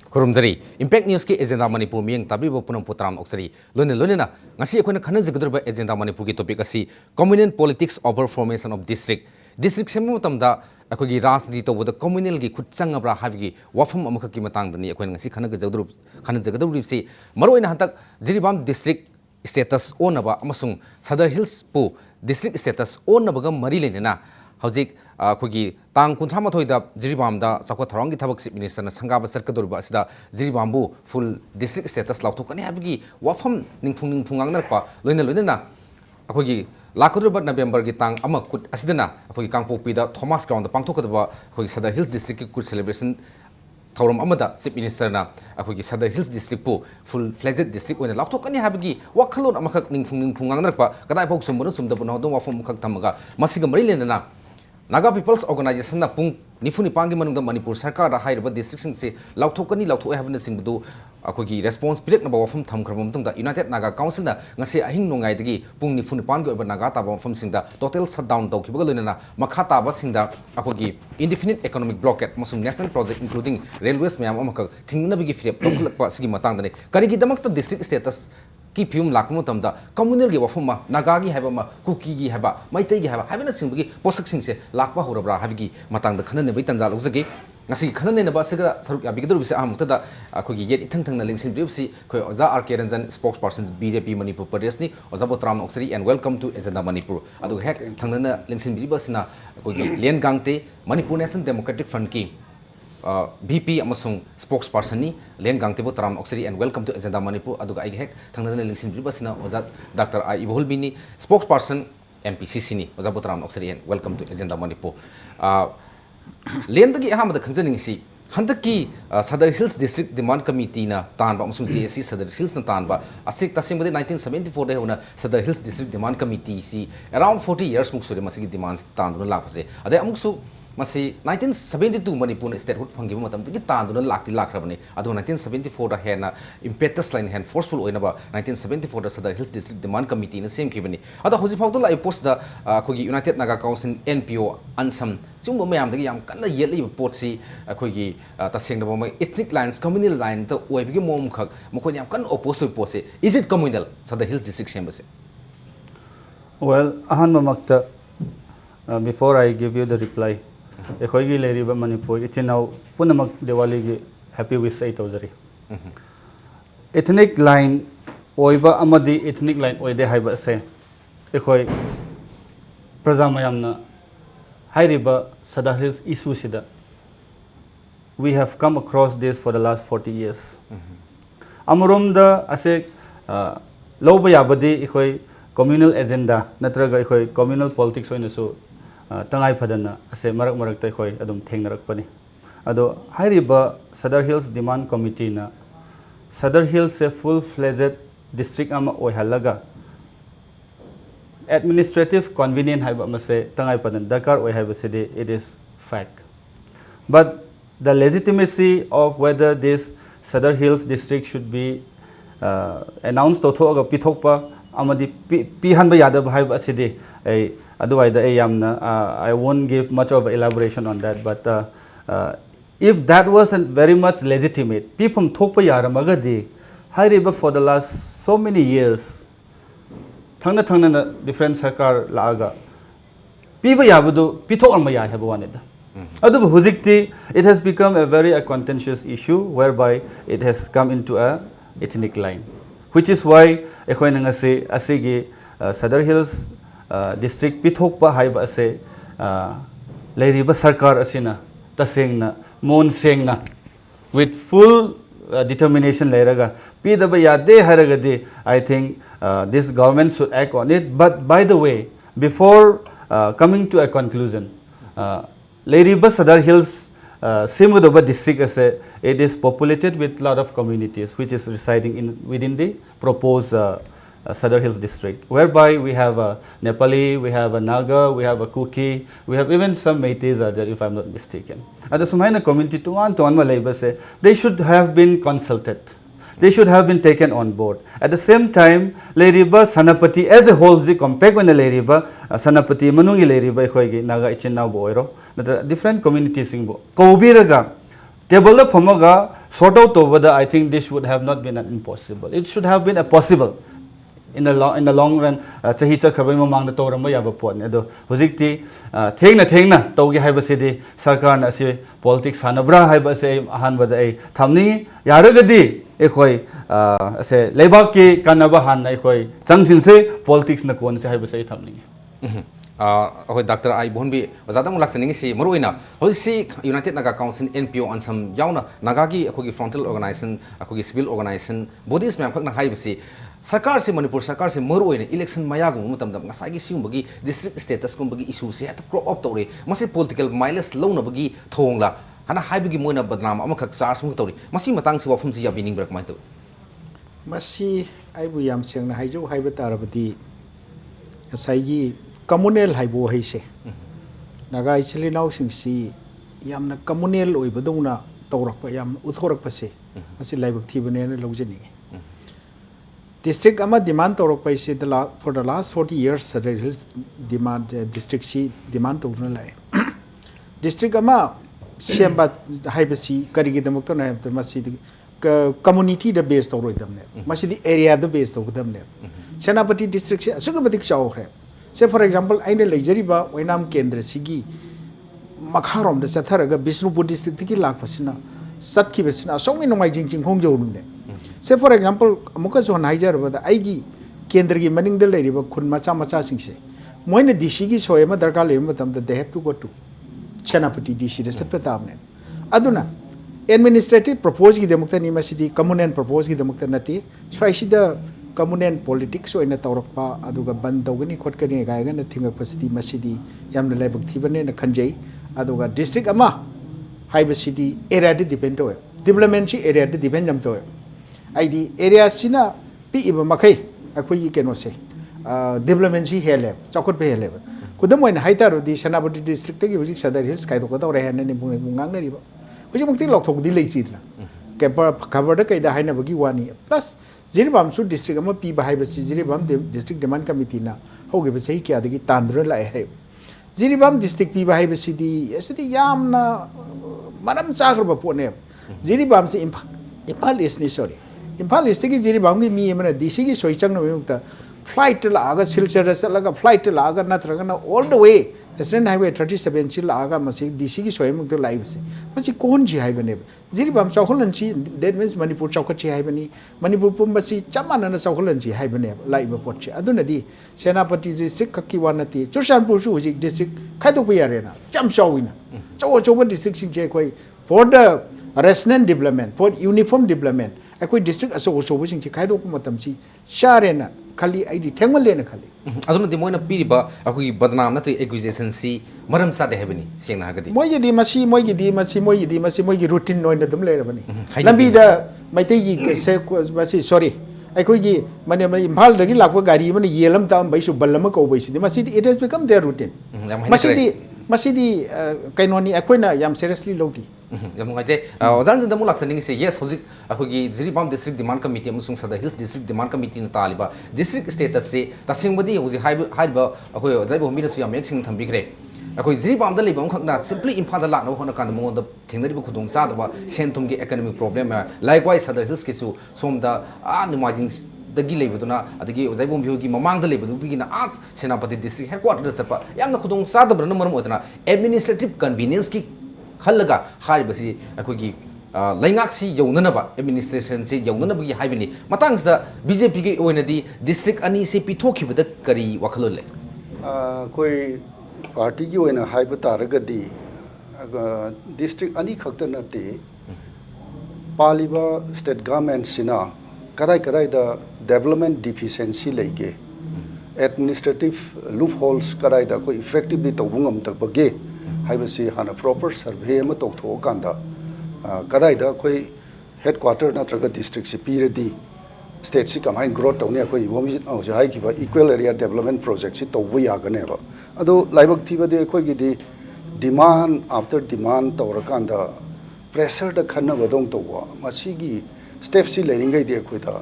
Kurumzari, Impact News ki agenda Manipur miyang tabi bo punang putram oksari. Lone na, ngasi ako na kanan zagadur agenda Manipur ki topic kasi communal politics over formation of district. District sema matamda ako gi rajniti to boda communal gi khutsang abra havgi wafam amaka ki matang dani ako ngasi kanan zagadur si maroi na hantak Jiribam district status onaba amasung Sadar Hills pu district status onaba ga mari lenena hojik akogi tang kunthra mathoida Jiribamda sakwa tharong gi thabak chief minister na sangaba sarkadurba asida Jiribambu full district status lauthokani habgi wafam ningphung angnar loina na akogi lakudurba November gi tang amakut asidana akogi kangpopi da Thomas ground da pangthokadaba akogi Sadar Hills district ki kut celebration thauram amada chief minister na akogi Sadar Hills district pu full fledged district oina lauthokani habgi wakhalon amakak ningphung angnar kadai phok sumbun sumdabu na hodom wafam khak thamaga masiga mari lena Naga People's Organization na pung nifuni pangi manungda Manipur Sarkar da hairaba district sing se lauthokani lauthoe havna singbu akogi response period na bawafam thamkhrabam tungda United Naga Council na ngase ahing nongai dagi pung nifuni pangi oba naga ta bawafam singda total shutdown tawkibaga loina makha ta ba singda akogi indefinite economic blockade masum national project including railways mayam amaka thingna bigi frep lokulakpa sigi matang dane karigi damakta district status ki film lakmo tamda communal gi wafuma nagagi haba ma kuki gi haba maitai gi haba habina singbi posak singse lakpa horabra habigi matang da khanane bai tanjal ugjagi ngasi khanane na ba siga saruk abi gidur bise amukta da akogi yet ithang na lingsin bribsi khoi oza RK Ranjan spokesperson BJP Manipur Pradesh ni oza botram oksari and welcome to agenda Manipur adu hek thangna lingsin bribasina akogi len gangte Manipur National Democratic Front ki BP amasung spokesperson ni len gangtebo taram oksari and welcome to agenda Manipur aduga ai hek thangna lingsin bribasina oza Dr. I Ibolbini spokesperson MPCC ni oza botaram oksari and welcome to agenda Manipur len dagi ahamada khangjaning si handaki Sadar Hills district demand committee na tanba amasung JSC Sadar Hills na tanba asik tasingbade 1974 de hona Sadar Hills district demand committee si around 40 years muksuri masigi demands tanduna lakpase ade amuksu masi 1972 Manipur statehood phangiba matam gi tanduna lakti lakrabani adu 1974 da hena impetus line hand forceful oina ba 1974 da Sadar Hills district demand committee na same kibani adu hoji phawda lai post da khogi United Naga Council NPO ansam chungba mayam dagi yam kanna yeli pot si khogi taseng da ba ethnic lines communal line to oibigi mom khak mokon yam kan opposite pose is it communal Sadar Hills district same base well ahan mamakta before I give you the reply ekhoi leriba Manipur ichinau punamak Diwali gi happy wish ai tawjari ethnic line oiba amadi ethnic line oide haiba se ekhoi praja mayamna hairiba Sadar Hills issue sida we have come across this for the last 40 years amurum da ase loba yabadi ekhoi communal agenda natraga ekhoi communal politics oina so tangai phadana ase marak tai khoi adum thengnarak pani ado hairiba Sadar Hills demand committee na Sadar Hills se full fledged district ama oi halaga administrative convenient haiba amase tangai padan dakar oi haiba sidi it is fact but the legitimacy of whether this Sadar Hills district should be announced to thoga pithokpa amadi pihanba yadab haiba sidi I won't give much of elaboration on that, but if that wasn't very much legitimate, people thokpa yaramagadi, hairiba for the last so many years, thangna different sarkar laaga, piba yabudu pithok armaya habuanida. Adu huzikti, it has become a very contentious issue whereby it has come into a ethnic line, which is why ekhoinangase asigi Sadar Hills district pithokpa haiba ase leiriba sarkar asina tasengna mon sengna with full determination leiraga pidaba yade haragadi I think this government should act on it but by the way before coming to a conclusion leiriba Sadar Hills Simudoba district ase it is populated with lot of communities which is residing within the proposed Sadar Hills district, whereby we have a Nepali, we have a Naga, we have a Kuki, we have even some Meiteis are there if I am not mistaken. At the Sumaina community to one Malaiba say they should have been consulted. They should have been taken on board. At the same time, Leiriba, Sanapati as a whole, the compact when the Leiriba, Sanapati, Manungi Leiriba, Naga Ichina Boiro, different communities in Bo. Kobiraga, table the phomaga sort out over the I think this would have not been an impossible. It should have been a possible in the long run. Chahi cha khabai mamang da toramba ya ba pot ne do hojikti thengna tawgi haiba sidi sarkar na se politics hanabra haiba se ahan ba dai thamni yaragadi ekhoi ase lebak ki kanaba han nai khoi changsin se politics na kon se haiba se thamni अखोई doctor आई बोन भी वजादा मुलाक सनिंग सी मरुइना होसी यूनाइटेड नागा काउंसिल एनपीओ अनसम यावना नागा की अखोगी फ्रंटल ऑर्गेनाइजेशन अखोगी सिविल ऑर्गेनाइजेशन बॉडीज में खकना हाइबसी सरकार से मणिपुर सरकार से मरुइना इलेक्शन मयागु मतमदम ngसागी सिउबगी डिस्ट्रिक्ट स्टेटस कुंबगी इशू से हत क्रॉप अप तौरे मसे पॉलिटिकल माइलेज लौनबगी थोंगला हना हाइबगी मोइना बदनाम अमखक चार्ज मुख तौरे मसी मतंग से वफुम से याबिनिंग ब्रेक माइ तौ मसी आइबु याम सेंगना हाइजौ हाइबा तारबदी ngसागी communal haibo haise naga ichili naw singsi yamna communal oibaduna tawrakpa yam uthorakpa se asi laibak thibane na lojani district ama demand tawrakpa se for the last 40 years the hills demand district si demand tawrna lai district ama semba haibasi karigi damukta na masi community da base tawroidamne masi di area da base tawdamne Senapati district se asugabadik chawre Say for example, I know Lajariba, Wainam Kendra Sigi, Makarom, the Sataraga, Bisnupur district, Tiki Lakpasina, Satki Vesina, so many my jinking home journey. Say for example, Mukas on Niger, but the Igi Kendri manning the lady, but could Macha sing say. Moina Dishigi, so Emma Darkalim, that they have to go to Chanapati Dishi, the Sepatamne. Aduna, administrative proposed the Muktanima city, common and proposed the Muktanati, so I see the communal politics so in a Taurakpa, Aduga Bandogani, Kotkani, Gagan, Tinga Pasiti, Masidi, Yam Labuk Tibane, and Kanjay, Aduga district Ama, Hyber City, area depend to it. Development area depend to it. ID area Sina, P. Iba Makai, Akui can say. Development hele, Chokot pay level. Could them when Haita of the Sanabati district, which other hills, Kaidokota, and Munganga River, which you look to delay Chitra. Covered the Hainabagi 1 year. Plus, Ziribam Su district ama P Bahibasi Ziribam district demand committee na how give us a Kiadagi Tandra like Ziribam district P Bahibasi yesterday yam na Madam Sagraba Pone Ziribam say Impal is sorry Impal is taking Ziribam me and a DC so Chang flight to Laga Silcher Salaga flight to Laga Natragana all the way National Highway 37 Sil Laga Masi DC so I'm to lives Masi Konji Hibane Ziribam Sokolanchi that means Manipur Chokachi Hibani Manipur Pumbasi Chaman and Sokolanchi Hibane like Pochi Adunadi Senapati district Kakiwanati Chushan Pushu district Katopi arena Jam Showina Chowa district in Jakoi for the resident development for uniform development Akui district also wishing Chikaido Matamsi Sharena Kali ID Temalena Kali aduna di moina piriba akui badnam na accusation si maram sa de hebani sengna hagadi moigi di masi routine noina dum le rabani lambi da maitai gi se masi sorry akoi gi mane imphal dagi lakwa gari mane yelam tam bai su ballam ko bai si masi it has become their routine masi di kainoni akoina yam seriously lodi yam ngai je ozan jin da mulak saning se yes hojik akoi Ziribam district demand committee amusung sada hills district demand committee na taliba district status se tasingmadi hoji haiba akoi ozai bo mina su yam exing thambi gre akoi Ziribam da lebam khakna simply imphal da la no hona kan mo da thengdari bu khudong sa da ba sentum gi economic problem likewise sada hills ki su som da nimajing dagi lebaduna adagi ozai bom biogi mamang da lebadu gi na as Senapati district headquarters sapa yamna khudong sa da bra maram odna administrative convenience ki khallaga haibasi akoi gi Laingak si yaunanaba administration si yaunanaba gi haibani matangsa BJP gi oinadi district ani se pithokhibada kari wakhalole koi party gi oina haiba taragadi district ani khakta nate paliba state government sina kadai da development deficiency lege administrative loopholes kadai da ko effectively tawungam takbage haibasi hana proper survey ma tawtho kanda kadai da koi headquarter na traga district si piradi state si kamai growth tawne koi womi jai ki ba equal area development project si tawbu ya gane ba ado laibak thiba de koi gi di demand after demand tawrakanda pressure da khanna badong tawwa masi gi step si learning gai de koi da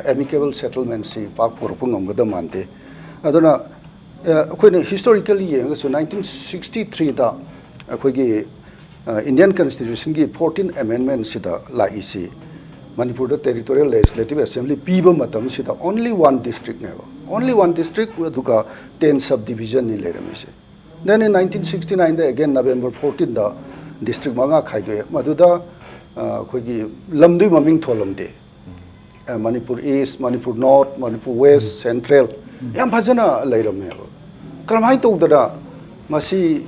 amicable settlement si pak pur pungam ga da mante adona koi historically so 1963 da koi gi Indian Constitution ki 14 amendment sida la isi Manipur the Territorial Legislative Assembly piba matam sida only one district never. Only one district with 10 subdivision ni leremise. Then in 1969 the again November 14 the district manga khaido maduda khoi lamdui maming tholamde Manipur East, Manipur North, Manipur West, Central yam phajana leirame kramai to da masi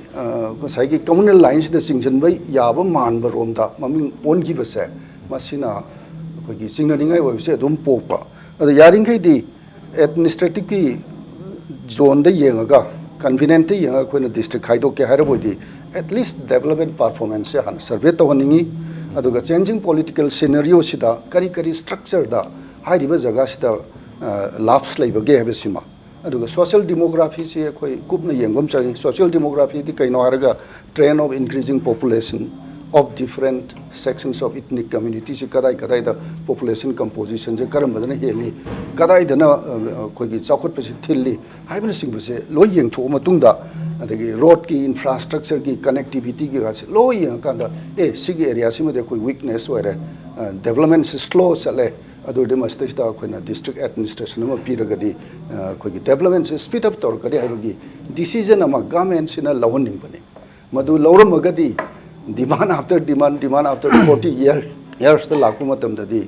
saigi communal lines the singjan bai yaba man barom da maming on gi base masina khoi singnaringai webse dum popa ada yaring khai di administrative ki zone da yengaga convenient yenga khoina district khaido ke hara bodi at least development performance han survey to haningi aduga changing political scenario sida kari structure da hairiba jaga sida laps leiba ge habesima aduga social demography se khoi kupna yengom chagi social demography di kaino haraga trend of increasing population of different sections of ethnic communities kadai the population composition je karam badana heli kadai dana khoi gi chakut pasi thilli haibna sing base lo yeng tho matungda adagi road ki infrastructure ki connectivity ki gase lo yeng kanda sigi area sima de khoi weakness were development is slow sale adu de mastista khoina district administration ma piragadi khoi gi development is speed up tor kari haibagi decision ama government sina lawning bane madu lawram agadi demand after demand after 40 years the laku matam dadi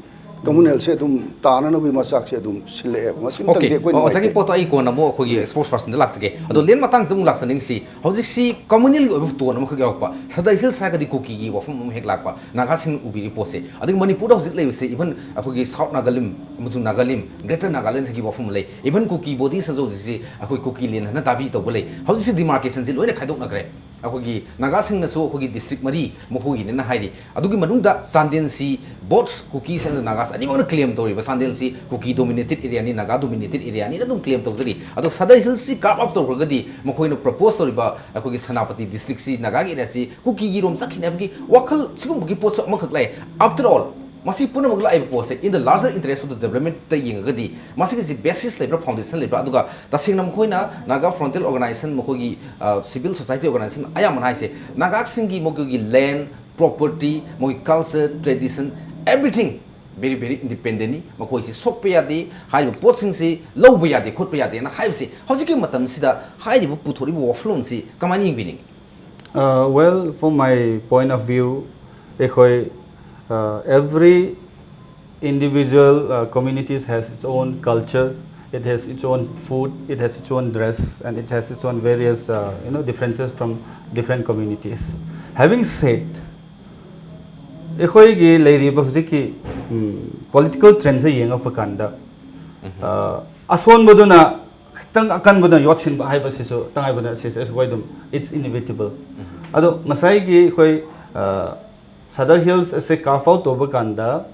communal se dum tanana bi masak se dum sile masin okay o sagi poto ai ko na mo ko gi sports person de laksage ado len matang zum laksaning si hojik si communal go to na ko yok pa sada hil sa ga di cookie gi wafum hek lakpa naga sin ubiri pose adi manipur da hojik lei se even ko gi south nagalim musu nagalim greater nagaland gi wafum lei even cookie body sa jo si ko cookie len na tabi to bolei hojik si demarcation si loina khaidok na gre akogi nagasing na so akogi district mari mohugi ne na hairi adugi manungda sandel si both cookies and nagas ani mo claim tori ba sandel si cookie dominated area ni naga dominated area ni dum claim tawjari adu sada hill si carve up to gadi mokoi no propose tori ba akogi sanapati district si naga gi si cookie gi rom sakhine gi wakal sigum gi post amakak lai after all masi puna magla ai pose in the larger interest of the development ta yengadi masi gi basis labor foundation labor aduga tasing nam khoina naga frontal organization mokogi civil society organization ayam manai se naga singi mokogi land property mogi culture tradition everything very independently makoi si sokpe yadi hai pot sing si low bu yadi khot pe yadi na hai si hojiki matam sida hai ri bu puthori bu offloan si kamani yingbining Well, from my point of view, every individual communities has its own culture, it has its own food, it has its own dress, and it has its own various differences from different communities. Having said, ekhoi gi leiriba hujiki political trends yenga pakanda ason boduna tang akan boduna yotsin ba haiba siso tangai boduna sis goidum it's inevitable ado masai gi khoi Sadar Hills as a carve out over Kanda,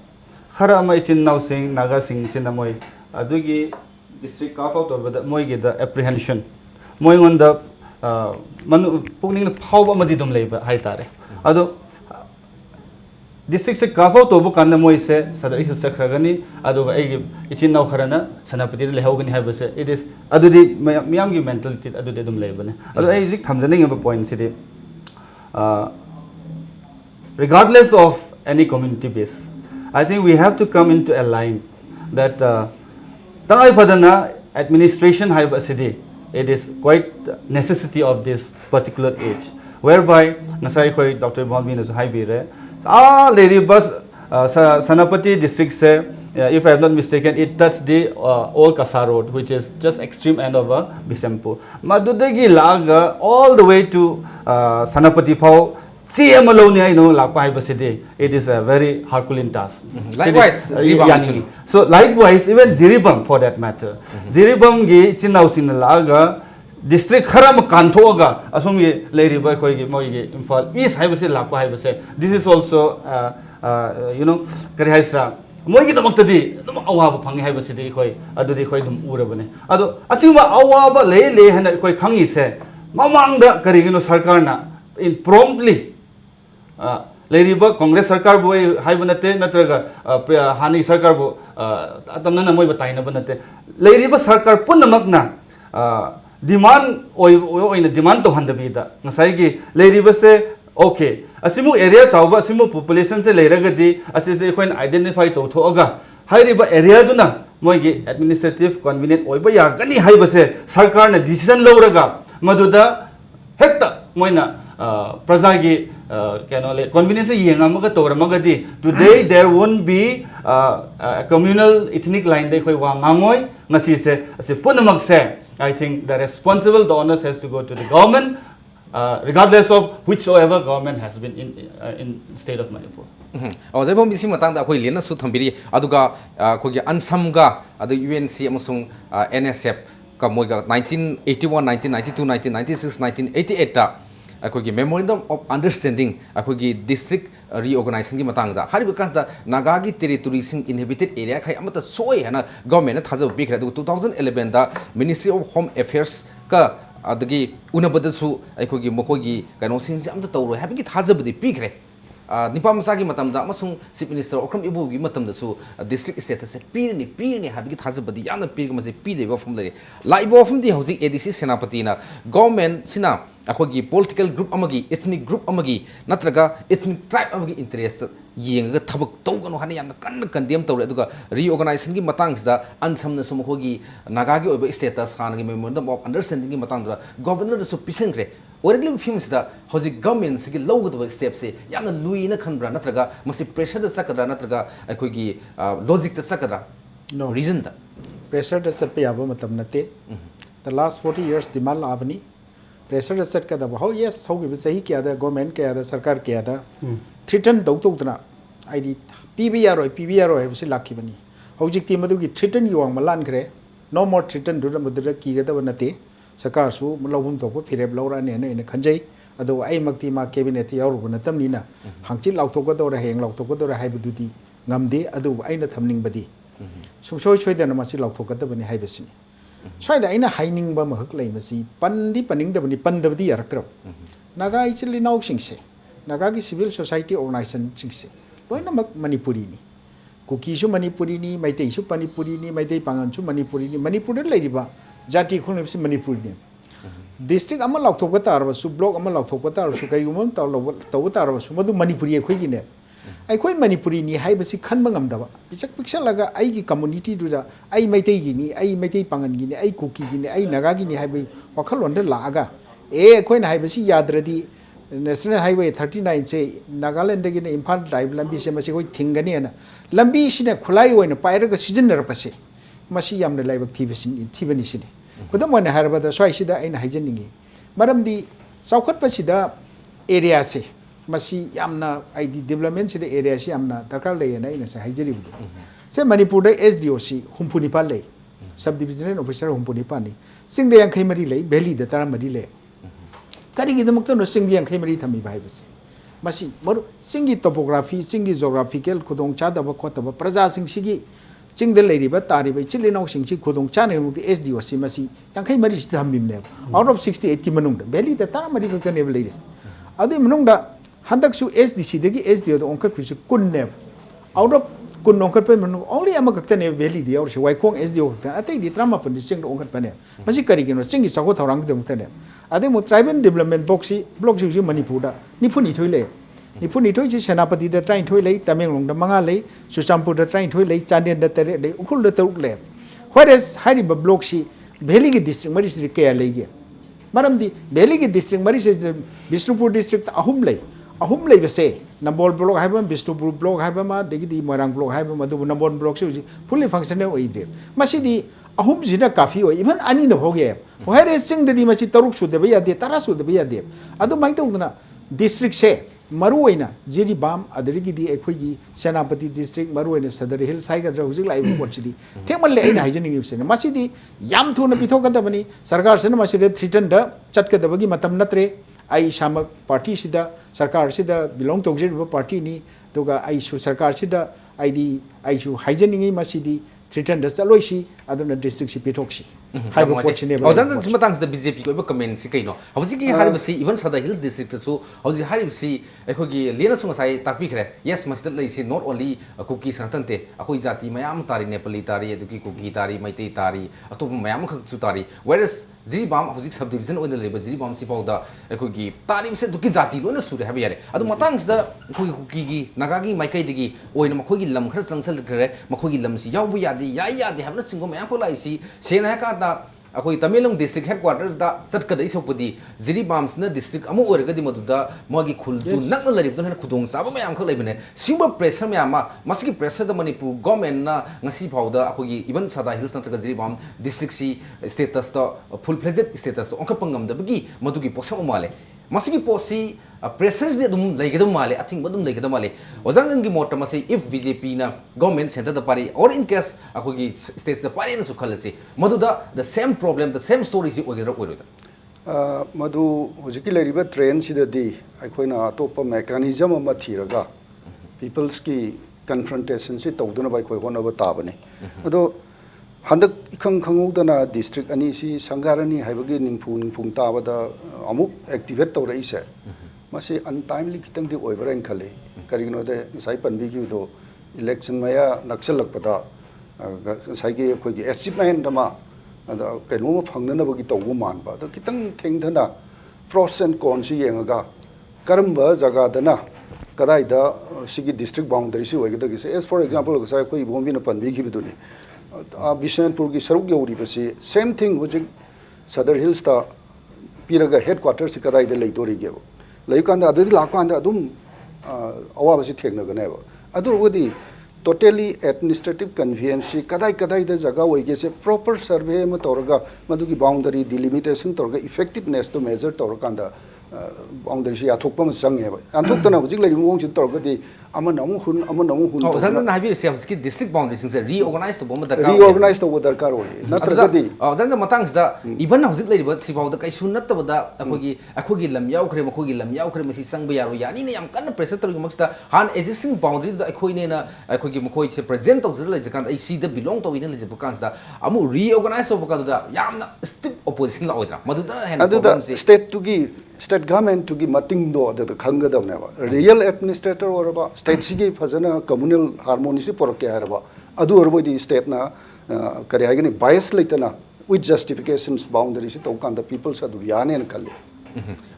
Hara Machin now sing Naga sing Sinamoi, Adugi district carve out over the Moigi the apprehension. Moing on the putting the power Madidum labor, Haitare. Ado district carve out over Kanda Moise, Sadar Hills Sakragani, Ado Ichin now Harana, Sanapati Lehogan Habase, it is Adudi Miyangi mentality, Adudum labor. Ado Isaac Tamzaning of a point city. Regardless of any community base, I think we have to come into a line that Tangai Padana administration Haiba City, it is quite necessity of this particular age, whereby Nasai Khoi Dr. Bhambi Nasu Haibire, Lady Bus Sanapati district say, if I am not mistaken, it touched the old Kasa road, which is just extreme end of Bisempu. Madudegi Laga all the way to Sanapati Pau. CM alone, I know, it is a very Herculean task. Likewise, so likewise, even Jiribam for that matter. Jiribam gi chinau sinalaga district haram kantoga asumi lady boy koigi moigi infal is haibase lakpa haibase. This is also kari haisra moigi damakta di dum awaba phangi haibase di koi adudi koi dum urabane ado asima awaba le hana koi khangi se mamangda karigino sarkarna in promptly लेरिबा Congress सरकार बो हाइबनते नत्रगा हानि सरकार बो तमना मोय बताइना बनते लेरिबा सरकार पुनमकना demand ओइना demand तो हंदबीदा ngasai gi लेरिबा से okay asimu area chawba asimu population se leiragadi asise khoin identify to thoga hairiba area duna moigi administrative convenient oiba yagani haibase sarkar na decision lawraga maduda hekta moina prajagi kanole convenience yengamaga toramagadi today there won't be a communal ethnic line dai khoi wa ngangoi ngasi se ase punamak se I think the responsible the onus has to go to the government regardless of whichsoever government has been in state of Manipur. Jai bom isi matang da koi lena su thambiri aduga koi ansam ga adu UNC amasung NSF ka moi ga 1981 1992 1996 1988 ta अखोगी memorandum of understanding अखोगी district reorganisation की मतंग दा हरिब कांसदा नागा की territory सिंग inhabited area खाई अमत सोय हना government ने थाजब बिखरे 2011 दा मिनिस्ट्री ऑफ होम अफेयर्स का अदगी उनबदसु अखोगी मखोगी कनो सिंग अमत तौरो हैबगी थाजबदी बिखरे निपा मसागी मतमदा अमसुंग चीफ मिनिस्टर ओक्रम इबोगी मतमदसु डिस्ट्रिक्ट स्टेटस पीरनी हाबगी थाजबदी याना पीरग मसे पीदेबा फम लरे लाइबो फमदी हौजी एडीसी सेनापति ना गवर्नमेंट सिना अखोगी पॉलिटिकल ग्रुप अमगी एथनिक ग्रुप अमगी नत्रगा एथनिक ट्राइब अमगी इंटरेस्ट येंगा थबक तौगनो हाने याना कन्न कंडेम तौरे अदुगा रीऑर्गनाइजेशन की मतंगसदा अनसमना सुमखोगी नागागी ओबे स्टेटस हानगी मेमोरेंडम ऑफ अंडरस्टैंडिंग की मतंगदा गवर्नर सु पिसंग्रे ओरगलिम फिल्म्सदा हौजी गवर्नमेंट सिगी लौगदब स्टेप से याना लुइना खनब्रा नत्रगा मसी प्रेशर द सकदरा नत्रगा अखोगी लॉजिक द सकदरा नो रीजन दा प्रेशर द सट पे याबो मतलब नते द लास्ट 40 इयर्स डिमांड आबनी प्रेशर द सट कदा हो यस होगी सही क्या दा गवर्नमेंट क्या दा सरकार क्या दा थ्रेटन दौतना आईडी पीबीआर है लाखी बनी हौजिकती मदुगी थ्रेटन योंग मलान करे नो मोर थ्रेटन दुर मदुर कीगदब नते सरकार सु लौबुम तोप फिरेब लौराने ने खंजई अदो आई मक्ति मा कैबिनेट यावरुब नतमनिना हांची लाउथोगदोर हेंग लाउथोगदोर हाइबदुदी ngamde adu aina thamningbadi sumsoi soidana masi lauthogadabani haibasini soida aina hainingba mahak leimasi paningdabani pandabadi yaraktra naga ichili nau singse naga gi civil society organization singse loina mak manipuri ni kuki su manipuri ni maitei su manipuri ni maitei pangan su manipuri ni manipur leiriba jati khunipsi manipur ni district ama lauthogatar su block ama lauthogatar su kaigumon tawatar su madu manipuri khoi ne अखोई मणिपुरी नि हाइबसी खनब ngam पिचक पिक्सलगा आइगी community दुदा आई मैतै गिनी आई मैतै पांगन गिनी आई कुकी गिनी आई नागा गिनी हाइबै वखलोन द लागा ए अखोई न हाइबसी याद्रदी नेशनल हाईवे 39 से नागालैंड गिनी इम्फाल ड्राइव लंबी से मसी कोई थिंगनी है लंबी सिने खुलाई होइन पाइरगा सिजनरपसे मसी यामने लाइबक थिबनी सिने खुदम वन हारबदा स्वाइसिदा आइन हाइजनिंगी मरमदी चौखटपसिदा एरिया से मसी यामना आईडी डेवलपमेंट से एरिया से यामना दरकार लेना इन से हाइजरिबु से मणिपुर एसडीओसी हुम्पुनिपा ले सब डिविजनल ऑफिसर हुम्पुनिपा नि सिंगदे यांखै मरी ले वैली द तारा मरी ले करिगि दमक तो सिंगदे यांखै मरी थमी भाइबसे मसी मरु सिंगी टोपोग्राफी सिंगी ज्योग्राफिकल खुदोंग चादब खोतब प्रजा सिंगसिगी चिंग दे लेरिबा तारिबा चिलिनाव सिंगसि खुदोंग चाने मुक्ति एसडीओसी मसी यांखै मरी थमिमने आउट ऑफ 68 की मनुंग वैली द तारा मरी कने लेरिस अदि मनुंग दा हंदकसु एसडीसी दगी एसडीओ द ओंकत फिसु कुन्ने आउट ऑफ कुन ओंकत पे मनु ओनली अमा कक्तने वैली दि और से वाइकोंग एसडीओ कक्तन अतै दि ट्रामा पन सिंग ओंकत पने मसी करिगिनो सिंगी सको थौरांग दम तने अदे मु ट्राइबल डेवलपमेंट बॉक्सी ब्लॉक जु मणिपुर दा निफुनि थोइले निफुनि थोइ जि सेनापति द ट्राइन थोइले तमेंगलोंग द मंगा ले सुचामपुर द ट्राइन थोइले चांदेन द तरे ले उखुल द तरुक ले व्हेरेस हाइरि ब ब्लॉक सी वैली की डिस्ट्रिक्ट मरी डिस्ट्रिक्ट के लेगे मरमदी वैली की डिस्ट्रिक्ट मरी से बिष्णुपुर डिस्ट्रिक्ट अहुम लेबसे नंबर ब्लॉक है बिष्णुपुर ब्लॉक है मोरंग ब्लॉक है नंबर ब्लॉक से फुली फंक्शनल होइद्रे मसीदी अहुम जिना काफी हो इवन अनि न होगे होरे सिंग ददी मसी तरुक सुदबे यादे तरा सुदबे यादे अदु माइ तौदना डिस्ट्रिक्ट से मरुओइना जिरीबाम अदरिगिदी एखोइगी सेनापति डिस्ट्रिक्ट मरुओइना सदर हिल साइगद्रा हुजिक लाइव कोचिदी थेमल ले आइना हाइजनिंग से मसीदी याम थुना पिथोकदबनी सरकार से मसीदे थ्रिटन द चटकदबगी मतम नत्रे आई शामक पार्टी सिदा सरकार सिदा बिलोंग तौजेब पार्टी नि तुगा आई सु सरकार सिदा आईडी आई सु हाइजनिंग मसीदी थ्रिटन द चलोइसी aduna district si pitokshi hai bo pot chine ozan zan simatang da BJP ko ba comment si kaino hauji ki harib si even Sada Hills district su hauji harib si ekho gi lena sunga sai takpi khre yes masjid lai si not only cookies ngatan te akoi jati mayam tari Nepali tari eduki cookie tari maitei tari atop mayam khak su tari whereas Ziribam hauji subdivision oin leba Ziribam si pawda ekho gi tari se duki jati lona sure habe yare adu matang da akoi cookie gi naga gi maikai digi oina makoi gi lam khra changsal khre makoi gi lam si yaw bu yadi yadi habna singo mayam ko lai si sena ka da akoi Tamilong district headquarters da satkadai sopudi Ziribams na district amu orgadi maduda magi khuldu nak larib don khudong saba mayam khak leibene simba pressure mayama masiki pressure da Manipur government na ngasi phawda akoi even Sada Hills na Ziribam district si status ta full fledged status onka pangam da bagi madugi posam male masiki posi pressures de dum laigedam male I think badum laigedam male ozang gi mota masi if BJP na government center da pari or in case akoi states da pari na su khalase maduda the same problem the same story si ogera oiroda madu hojiki leriba train sidadi aikoina atopa mechanism ama thiraga people's ki confrontation si tawduna bai koi hona ba tabane ado handak ikhang khangudana district ani si sangarani haibagi ningphung tabada amuk activate tawra ise masi untimely kitang di oibaran khale karigno de sai panbi ki do election maya naksalak pada sai ge khoi gi achievement dama ada kaino phangnana bagi tawbu man ba do kitang thengdana pros and cons si yengaga karamba jaga dana kadai da sigi district boundary si oigida gi as for example sai khoi bombi na panbi ki biduni Bishanpur ki saruk yauri basi same thing which Sada Hills ta piraga headquarters kadai de leidori ge leikanda adu lakanda adum awa basi thekna gane ba adu wodi totally administrative convenience kadai de jaga oige se proper survey ma torga madugi boundary delimitation torga effectiveness to measure torkanda boundary si athokpa ma sang heba anthokna hujik lai ngong chin torga di amanamu hun ozan na habi se ki district boundary sing se reorganize to bom da reorganize to darkar oi natraga di ozan za matang da even hujik lai ba si bawda kai sunat ta bada akogi lam yaw khre makogi lam yaw khre masi sang ba yaro yani ne yam kan pressure tor gi maksta han existing boundary da akoi ne na akogi makoi se present to zira lai jakan ai si da belong to ine lai jakan da amu reorganize to baka da yamna stiff opposition la oidra madu da hen problem si state government to give mating do the khanga da na real administrator or ba state sigi fazana communal harmony si porke harba adu orbo di state na kare agini bias laitana with justifications boundaries to kan the people sa du yane en kalle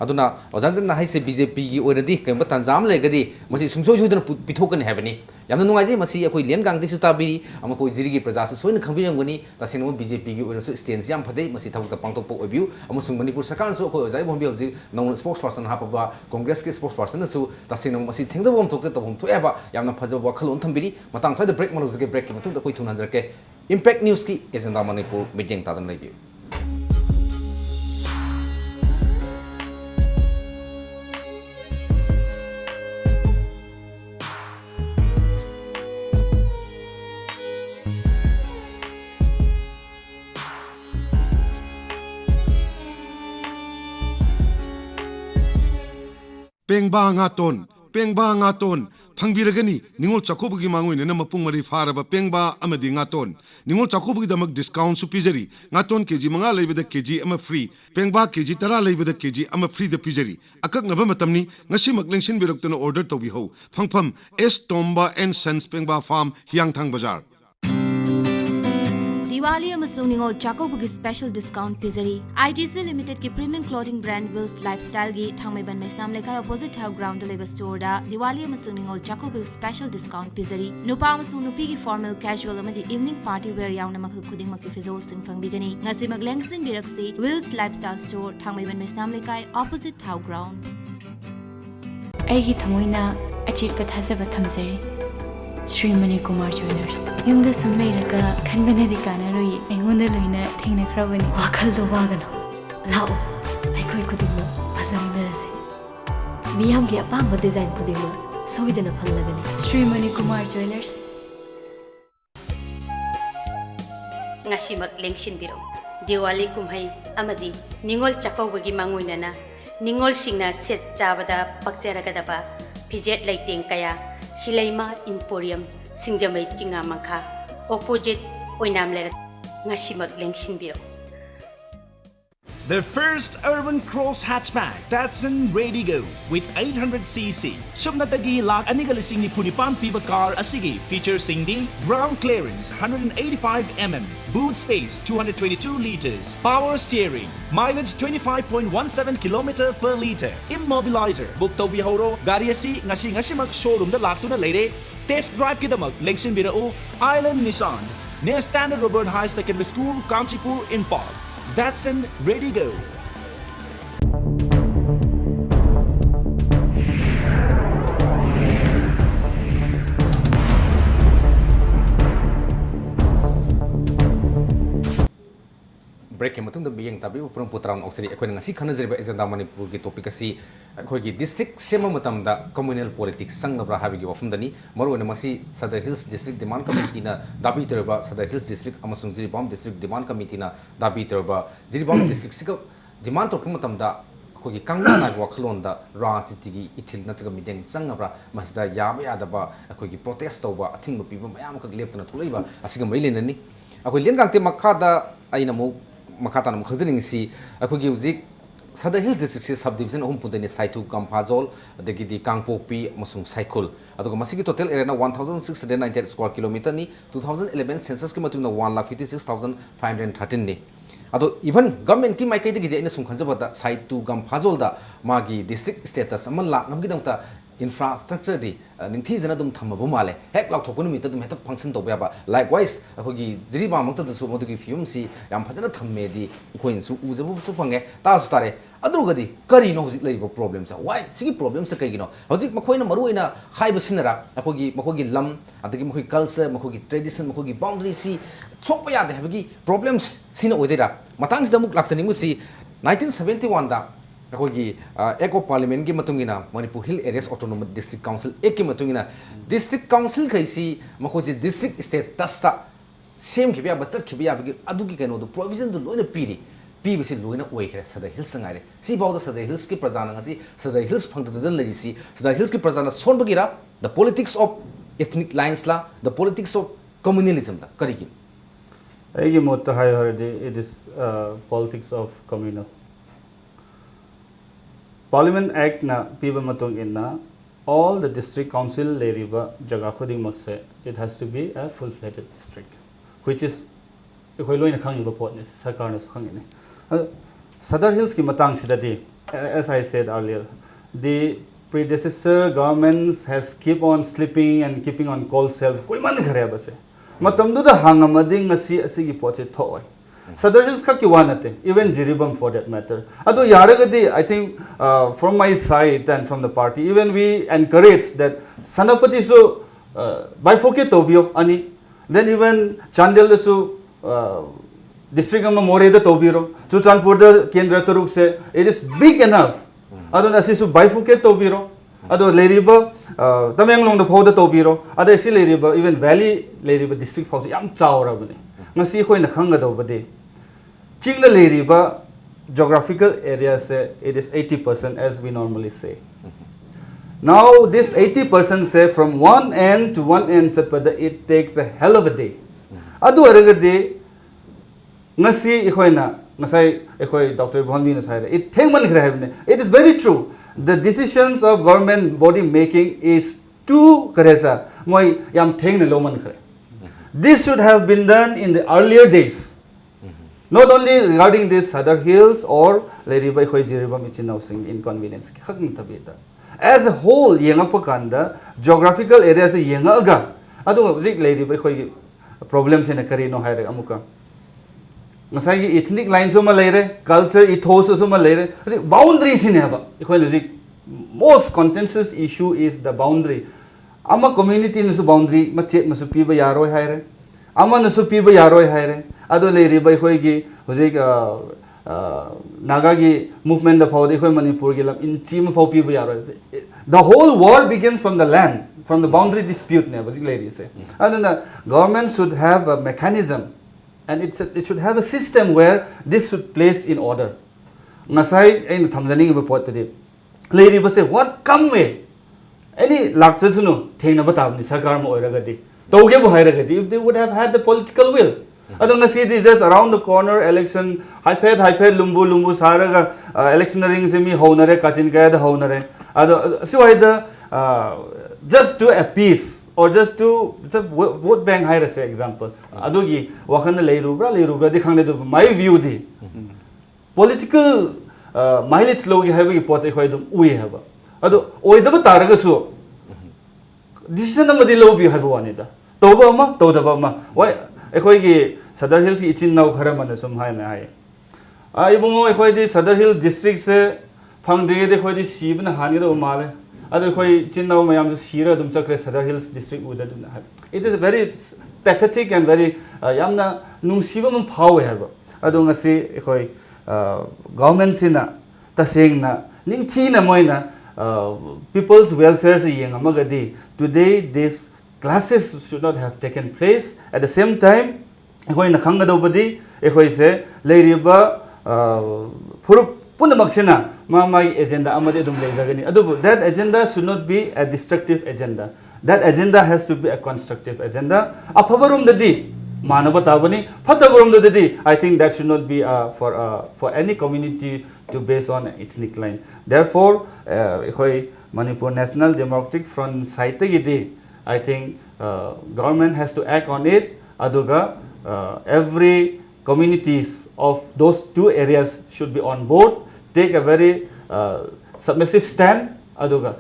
aduna ozan na haise BJP gi oiradi kemba tanjam legadi masi sumsoi sudana pithokan hebani yamna nungai je masi akoi len gang disu tabiri ama koi jirigi praja su soin khambirang gani tasino BJP gi oirasu stance yam phajai masi thawta pangtok po obiu amasung Manipur sarkar su akoi ozai bombi hoji non spokesperson hapaba congress ki spokesperson su tasino masi thengda bom thokte to bom thoeba yamna phajaba khalon thambiri matang sai the break manu ge break ki matung da koi thuna jarke impact news ki agenda Manipur meeting tadan lagi pengba nga ton phangbiragani ningol chakobugi mangoi ne mapung mari faraba pengba amadi nga ton ningol chakobugi damak discount su pijari nga ton kg manga leibeda kg ama free pengba kg tara leibeda kg ama free da pijari akak naba matamni ngasi maklengsin biroktana order tobi ho phangpham S Tomba and Sons pengba farm hiangthang bazar Diwali amasung ningol chakobugi special discount pizari ITC Limited ki premium clothing brand Wills Lifestyle gi thangmaiban mesnam lekai opposite house ground labor store da Diwali amasung ningol chakobugi special discount pizari nupa amasung nupi ki formal casual amadi evening party wear yauna makhu khuding makki fizol sing fangbigani ngasi maglengsin biraksi Wills Lifestyle store thangmaiban mesnam lekai opposite house ground aigi thamoina achit ka thasaba thamjari Sri Manipur Jewelers. Yumda samlay raka khanbana di kana roi engonda loina thengna khrabani wakhal do wagana lao ai koi kudingo pasarina rase miyam ge apamba design kudingo soidana phanglagani Sri Manipur Jewelers ngasimak lengshin biro Diwali kumhai amadi ningol chakawgi mangoinana ningol singna set chabada pakcharagadaba pijet laiteng kaya Silaima Emporium Singjamai Chinga Mangkha opposite Oinam Lera ngasimak lengshinbiro. The first urban cross hatchback Datsun Ready Go with 800cc. Subnatagi lak anigalising ni punipan piba car asigi features singdi ground clearance 185mm, boot space 222 liters, power steering, mileage 25.17 km per liter, immobilizer. Book to bihoro gariasi ngasi mag showroom da laktuna leire. Test drive kidamak lengshin birao Island Nissan near Standard Robert High Secondary School, Kanchipur, Imphal. Datsun Ready Go. Break yang matung demi yang tapi pulang putaran oksiri aku dengan si karena jadi agenda Manipur ki topik kasi aku ki district sema matam da communal politics sang nabra habi ki wafum dani maru ne masi Sadar Hills district demand committee na dabi terba Sadar Hills district amasung Jiribam district demand committee na dabi terba Jiribam district sika demand to matam da aku ki kangna na waklon da ra city ki ithil na taga meeting sang nabra masda yaba yada ba aku ki protest to ba athing ba piba mayam ka lep na thulai ba asiga mai len ni aku len gang te makha da aina mo makatan mo khajning si aku gi uzik Sadar Hills district subdivision hum pudani saitu Kampazol adagi di Kangpopi masung Saikul aduga masigi total area na 1698 square kilometer ni 2011 census ki matuna 1,56,513 ni ado even government ki maikai dagi ina sum khanjaba da saitu Kampazol da magi district status amal lak namgi dangta infrastructure di ningthi jana dum thamaba male hek lak thokunu mi tadum heta function to ba likewise akogi Jiribam mangta du su modugi film si yam phajana thamme di koin su ujabu su pange ta su tare adrugadi kari no hojik leibo problem sa why sigi problem sa kaigino hojik makhoina maruina haiba sinara makogi lam adagi makoi culture makogi tradition makogi boundary si chokpa ya de habagi problems sina oidera matang sida muk laksani mu si 1971 da akogi eco parliament ki matungina Manipur Hill Areas Autonomous District Council ek ki matungina district council kaisi makoji district state tasta same khibya basat khibya bagi adugi kano do provision do loina piri pibisi loina oikre Sadar Hills sangaire si bawda Sadar Hills ki prajana ngasi Sadar Hills phangda da legisi Sadar Hills ki prajana sonbagira the politics of ethnic lines la the politics of communalism la karigi agi motta hay harde it is politics of communal Parliament Act na piba matong inna all the district council leriba jaga khuding makse it has to be a full-fledged district which is khoi loina khangi ba pot ne sarkar na khangi ne Sadar Hills ki matang sidati as I said earlier the predecessor governments has keep on slipping and keeping on cold self koi man khare ba se matam du da hangamading asi asigi poche thoi Sadar Hills ka kiwanate even Jiribam for that matter ado yaragadi I think from my side and from the party even we encourage that Sanapati so bifurcate tobio ani then even Chandel so district ama more da tobiro Chuchanpur da kendra taruk se it is big enough ado nasi so bifurcate tobiro ado leriba Tamenglong da phau da tobiro ado si leriba even valley leriba district phau yam chawra bane ngasi khoi na khanga do bade chingna leriba geographical area say it is 80% as we normally say now this 80% say from one end to one end it takes a hell of a day adu aragade ngasi ikhoina ngasai ikhoi Dr. Bhanbi na sai it thengman khre it is very true the decisions of government body making is too karesa moi yam thengna loman khre this should have been done in the earlier days. Not only regarding this Sadar Hills or Leribai Khoi Jiribam Ichinau Sing inconvenience. As a whole, Yangapakanda, geographical areas Yangaga. Ado Zik Leribai Khoi problems in a Karino Hire Amuka. Masagi ethnic lines of Malere, culture, ethos of Malere, boundaries in Eva. Most contentious issue is the boundary. Ama community nasu boundary machet masu piba yaroi haire ama nasu piba yaroi haire ado leri bai khoi gi hojik naga gi movement da phau de khoi Manipur gi lam in chim phau piba yaroi the whole war begins from the land from the boundary dispute ne hojik leri se and the government should have a mechanism and it should have a system where this should place in order ngasai ein thamjani gi pot de leri ba se what come way any laksasunu thengna batabni sarkar mo oiragadi tawge bo hairagadi if they would have had the political will Ado ngasi di just around the corner election hyped lumbu saraga electioneering se mi honare kachin kaya da honare. Ado so either just to appease or just to vote bank hire say example. Ado gi wakan lei rubra di khang de my view di political mileage logi have gi pote khoi dum ui have. Ado oida ba taraga su decision amadi lo bi have wanida. Toba ama todaba ama why ekhoi gi Sadar Hills ki ichin nau khara man sum hai na hai ai bungo ekhoi di Sadar Hill district se phang de de khoi di sibna hani do male adu khoi chin nau mayam su sira dum chakre Sadar Hills district uda dun ha it is very pathetic and very yamna nung siba mun phau hai ba adu ngasi ekhoi government sina taseng na ning thi na moina people's welfare se yeng amagadi today this classes should not have taken place at the same time ekhoi na khanga do badi ekhoi se leiriba punamaksina mai agenda amade dum leizagani adu that agenda should not be a destructive agenda that agenda has to be a constructive agenda aphabarum dadi manaba tabani phatabarum dadi I think that should not be for any community to base on ethnic line therefore ekhoi Manipur National Democratic Front site gidi I think government has to act on it aduga every communities of those two areas should be on board take a very submissive stand aduga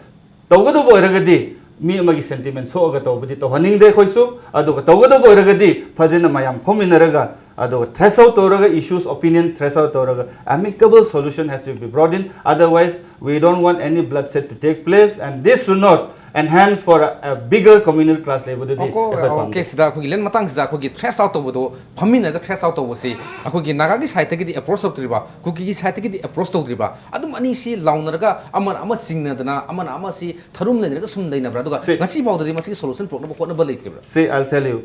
tawgadu boiragadi mi amagi sentiment so aga tawbadi to haning de khoisu aduga tawgadu boiragadi phajena mayam phominaraga aduga trace out toraga issues opinion trace out toraga amicable solution has to be brought in otherwise we don't want any bloodshed to take place and this should not enhance for a bigger communal class level de okay sida ko gilen matang sida ko gi trace out to do phamina ga trace out to si ako gi naga gi site gi approach to triba ko gi site gi approach to triba adum ani si launarga ama singna dana ama si tharum le ga sum daina bra duga ngasi baw de masi solution problem ko na ba leit bra see I'll tell you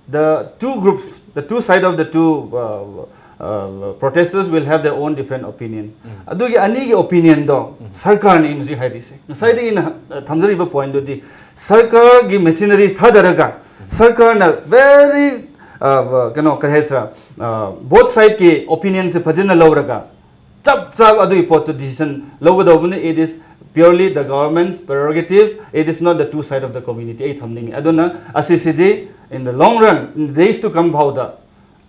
the two groups the two side of the two protesters will have their own different opinion adugi ani gi opinion do sarkar ni imji hairi se sai de in thamjari ba point do di sarkar gi machineries thadaraga sarkar na very kahesra both side ki opinion se phajina lawraga chap adu pot decision lawgadobune it is purely the government's prerogative it is not the two side of the community ai thamning aduna asisidi in the long run in the days to come bhauda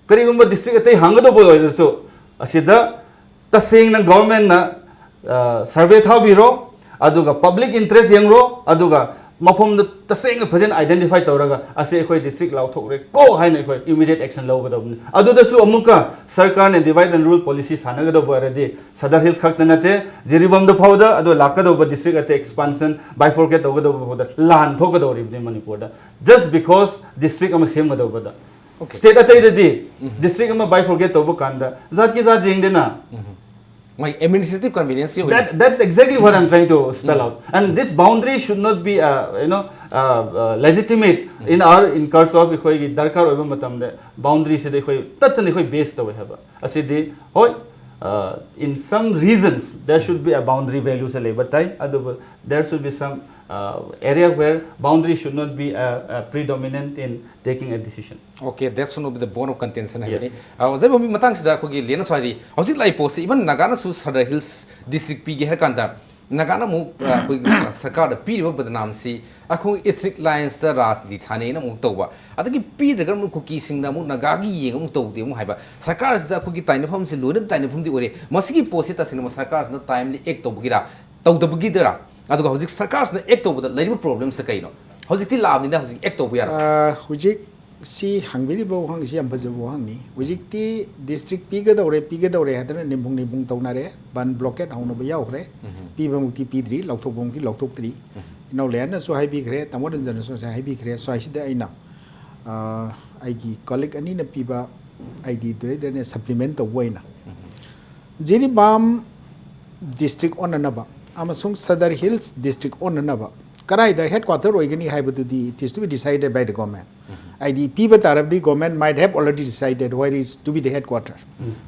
karigumba district atei hangado boy so asida taseng na government na survey thabiro aduga public interest yengro aduga mafom da taseng phajen identify tawraga ase ekhoi district law thokre ko haina ekhoi immediate action lawgadobni aduda su amuka sarkar ne divide and rule policy sanagado baradi Sadar Hills khaktanate jiribam da phauda adu lakado district ate expansion bifurcate tawgado boda lan thogadori ni Manipur da just because district am same madobada state atei de district am bifurcate tobo kanda zat ki zat jeng dena my administrative convenience that's exactly what I'm trying to spell out and this boundary should not be legitimate in course of ekhoi gi darkar oiba matam de boundary se de ekhoi tatani ekhoi base to haba asidi hoi in some reasons there should be a boundary value se labor time there should be some area where boundary should not be predominant in taking a decision okay that should not be the bone of contention yes. Jai bomi matang sida ko gi lena swari hojik lai post even nagana su Sadar Hills district pi ge her kanda nagana mu ko sarkar da pi ba badnam si akho ethnic lines ras di chane na mu toba adagi pi daga mu cookie sing na mu nagagi yeng mu to de mu haiba sarkar da ko gi taine phom si loina taine phom di ore masigi post ta sin ma sarkar na timely act to bugira to de bugi dera aduga hojik sarkar na act to da lai problem sa kaino hojik ti lab ni na hojik act to bu yara hojik si hangbiri bo hang si am baje bo hang ni hojik ti district piga dore hadana nimbung taunare ban blockade hauna ba yaukre pi ba mukti pidri lauthok bong ki lauthok tri no len so hai bi gre tamodan jan so hai bi gre so ai da aina ai gi colleague ani na pi ba id dre ne supplement to boina jiri bam district onanaba amasung Sadar Hills district onanaba karai the headquarter oigani haibadu di it is to be decided by the government id people tarab the government might have already decided where is to be the headquarter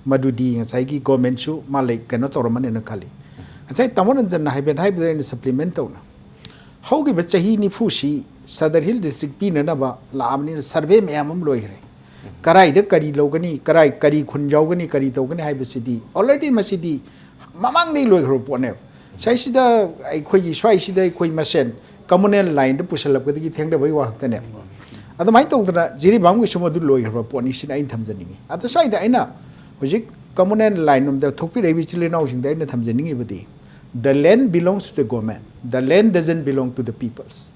madudi sai gi government chu malai kano toroman na khali achai tamoran jan haiben haiben in supplement to na haugi bachahi ni fushi Sadar Hill district pi na ba laamni survey me amam loire karai de kari logani karai kari khunjaugani kari togani haibasidi already masidi mamang dei loi khro pone sai sida ai khoi gi swai sida khoi masen communal line de pusalap ga gi theng de bai wa tane adu mai tong da jiri bam gi sumo du loi khro poni sin ai thamjani adu sai da aina hojik communal line num da thokpi rei bi chile nau sing da aina thamjani ngi budi the land belongs to the government the land doesn't belong to the peoples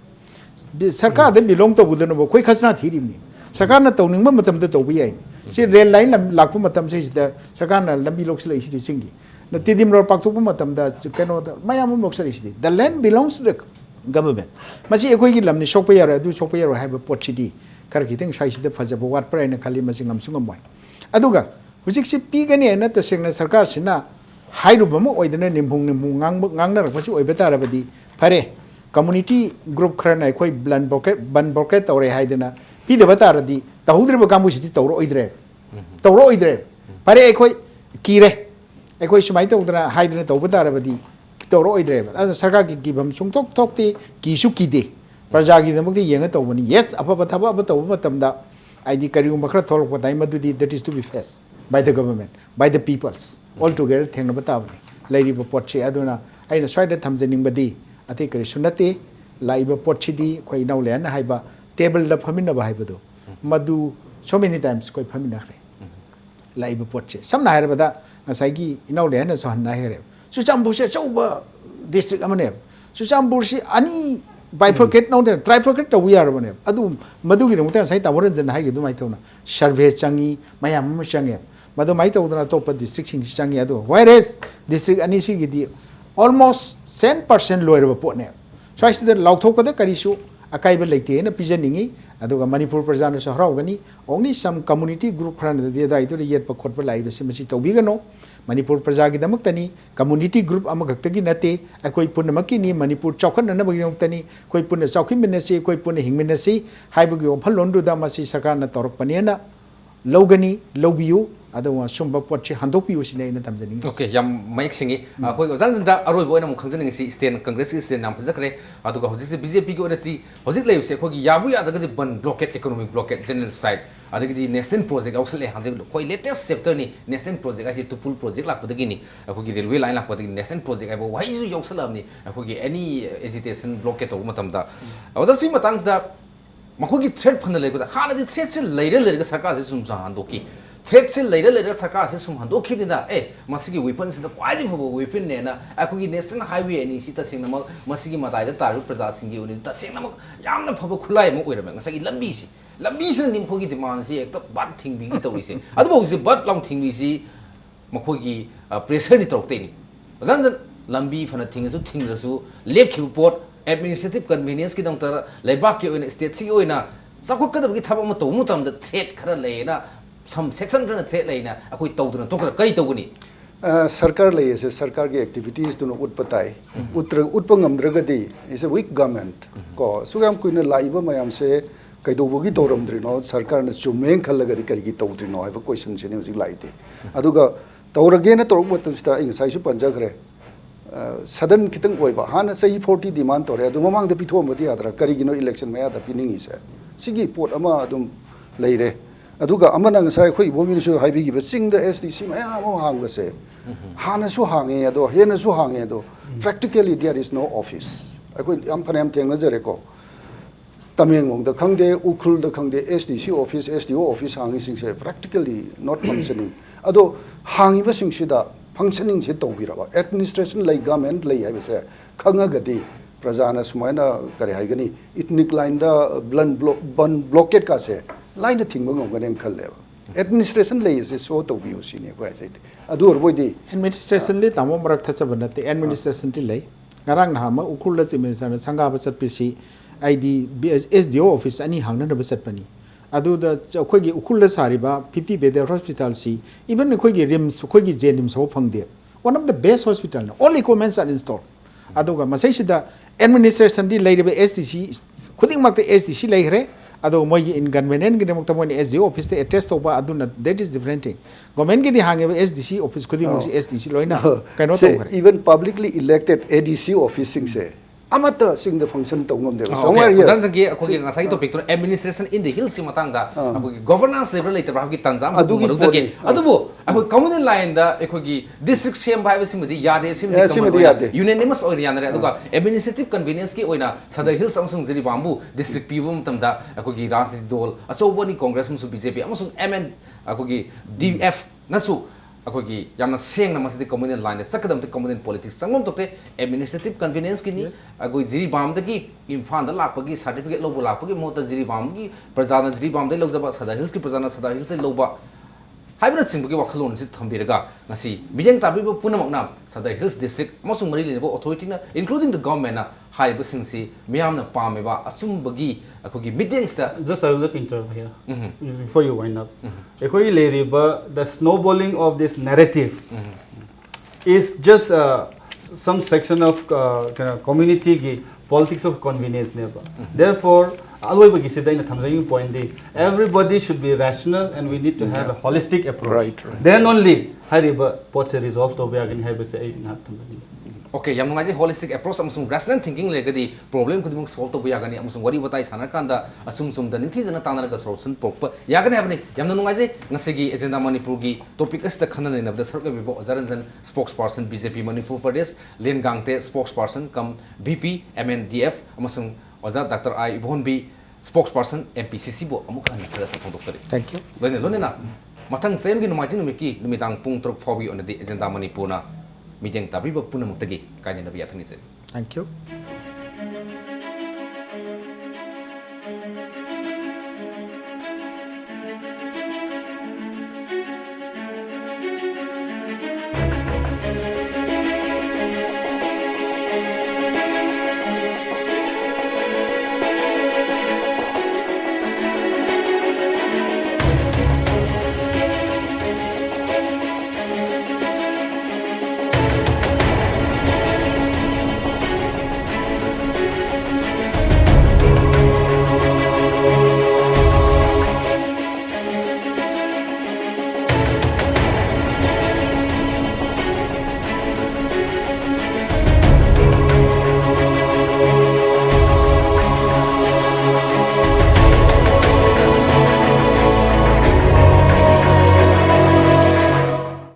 sarkar de belong to budan bo khoi khasna thirim ni sarkar na tawning ma matam da to bi ai si rail line lam lakpu matam se da sarkar na lambi lok sila isi singi na tidim ro pak thokpu matam da keno mayam mok sala isi the land belongs to the government masi ekoi gi lamni sokpa yaro adu sokpa yaro ha ba potchidi kar ki teng sai si da fajaba wat pra na khali masi ngam sungam mai aduga hujik si pi gani na ta sengna sarkar sina hairu bamo oidana nimhung ngang na rakpachu oibata rabadi phare community group khara na khoi ban blocket tawre haidana pi de bata radi tahudre ba kamu siti tawro oidre phare khoi kire khoi sumai tawdana haidana tawbata rabadi tawro oidre ba sarkar ki gibam sungtok thokti ki su ki de praja gi damuk ti yenga tawbani yes apa thaba apa tawba matamda id karium bakra tholok ba dai madudi that is to be faced by the government by the peoples all together thengna batabni lairi ba potche aduna aina swaida thamjaning badi ate kari sunate laiba potchi di khoi nau len haiba table la phamina ba haiba do madu so many times koi phamina khre laiba potche samna haira bada ngasai gi inau len na so hanna here chuchambur se chauba district amane chuchambur si ani bifurcate no de trifurcate to we are bane adu madu gi mutan sai tamoran jan hai gi du mai thona survey changi mayam changi madu mai to na top district sing changi adu whereas district ani si gi di almost 10% lower ba pot ne so I said laukthok da karisu akai ba leite na pijaningi aduga manipur prajana so harau gani only some community group khran de da itu yet pa khot pa lai ba simasi tobi gano manipur praja gi damak tani community group ama gakta gi nate akoi punna makki ni manipur chokhan na ba gi tani koi punna chokhi minasi koi punna hingminasi haibu gi ofal londu da masi sarkar na torok panena logani lobiyu adu sumba potchi handopiyu sine na tamjani okay yam maik singi khoi ozan da aroi boina mu khangjani si state congress ki state nam phajakre adu ga hoji se bjp ki ona si hoji lai se khogi yabu ya da ga ban blockade economic blockade general strike adu gi national project ausle hanjek khoi latest chapter ni national project asi tupul project lak padagi ni khogi railway line lak padagi national project ai bo wai ju yoksalam ni khogi any agitation blockade to matam da ozan si matang da makhogi threat phana lai ba hana di threat se laire ga sarkar se sum jan do ki threat se later sarkar se sum hando khib na masigi weapons da kwai bho weapon ne na akhugi national highway ani si ta sing na masigi matai da taru praja singi uni ta sing na yam na phabo khulai mo oira ma ngasagi lambi se nim khogi demand si ekta bat thing bi to wi se adu bo se bat long thing wi si makhogi pressure ni tok te ni jan lambi phana thing su thing rasu lep khib pot administrative convenience ki dong tar leibak ki oina state si oina sakuk ka da gi thaba mo to mu tam da threat khara le na some section na threat laina akoi tawduna to kai tawguni sarkar lai se sarkar gi activities tu no utpatai utpangam dragadi is a weak government ko sugam kuina laiba mayam se kaidobogi toram drino sarkar na chumeng khallagari kari gi tawdrino haiba question se ne uji laite aduga tawrage na torok matam sta ing sai su panjagre sadan kitang oiba hana sai 40 demand tore adu mamang da pithom badi adra kari gi no election maya da piningi se sigi pot ama adum leire aduga amana ngasai khoi bomi su haibi gi sing the SDC maya mo hang se hana su hange ado hena su hange ado practically there is no office akoi am phanam teng na jare ko tamengong da khangde ukhul da khangde SDC office SDO office hangi sing se practically not functioning ado hangi ba sing sida functioning se tobira ba administration like government like ai se khanga gadi prajana sumaina kare hai gani ethnic line da ban blockade ka se line the thing ngong ganem khalle administration lay is so to be usine ko ai sai adu or di administration le tamo marak thacha banate administration ti lay ngarang na ma ukul la chimin sanga ba chat pc id SDO office ani hangna na ba chat pani adu da khoi gi ukul la sari ba 50 bed hospital si even khoi gi rims khoi gi jenims ho phangde one of the best hospital all equipments are installed adu ga masai sida administration di lay ba SDC khuding mak te SDC lay hre ado moi inconvenient gi demok tamoni SDO office te attest to ba aduna that is different thing government gi di hange SDC office khudi mo SDC loina kaino to even publicly elected ADC office sing se amata sing the function to ngom de okay somewhere jan here jang ge ngasai topic to administration in the hills si matang da governance level later ba gi tanjam Adugi maru podi. jage adubu communal line da gi district sem ba si mudi yade sim Yeah, simdi yade. unanimous oina yanare aduga administrative convenience ki oina sada hills amsung jiri bambu district pibum tamda gi rajniti dol achobani congress musu bjp amsung mn gi df nasu gi yamna seng na masidi communal line sakadam te communal politics sangom tokte administrative convenience ki ni jiri bam da ki imfan da lakpagi certificate lobu lakpagi mota jiri bam ki prajana jiri bam da lojaba sada hills ki prajana sada hills se loba haibna singbugi wakhalon si thambiraga ngasi bijeng tabibo punamakna sada hills district amosung mari lebo authority na including the government na haiba singsi miyamna pameba achumbagi gi meetings ta Just I will let interrupt here before you wind up. The snowballing of this narrative is just some section of kind of community ki politics of convenience never. Therefore, always bagi sida ina thamjaying point di everybody should be rational and we need to have a holistic approach. Right. Then only hariba potse resolve to be again have say na thamjaying. okay yam ngai holistic approach amsung rational thinking legadi problem kudimung solve to yagani amsung wari batai sana kanda asum sum da ninthi jana tanara ga solution pokpa yagani habni yam ngai ngasigi agenda manipur gi topic asta khana ne nabda sarka bibo zaranjan spokesperson bjp manipur pradesh len gangte spokesperson kam bp mndf amsung oza dr I ibonbi spokesperson mpcc bo amuka ni thara sa phondok thank you lone na mathang sem gi numaji numiki numitang pung truk phobi onadi agenda manipur na mijeng tabi ba punamuk tagi kanya nabi yathani se thank you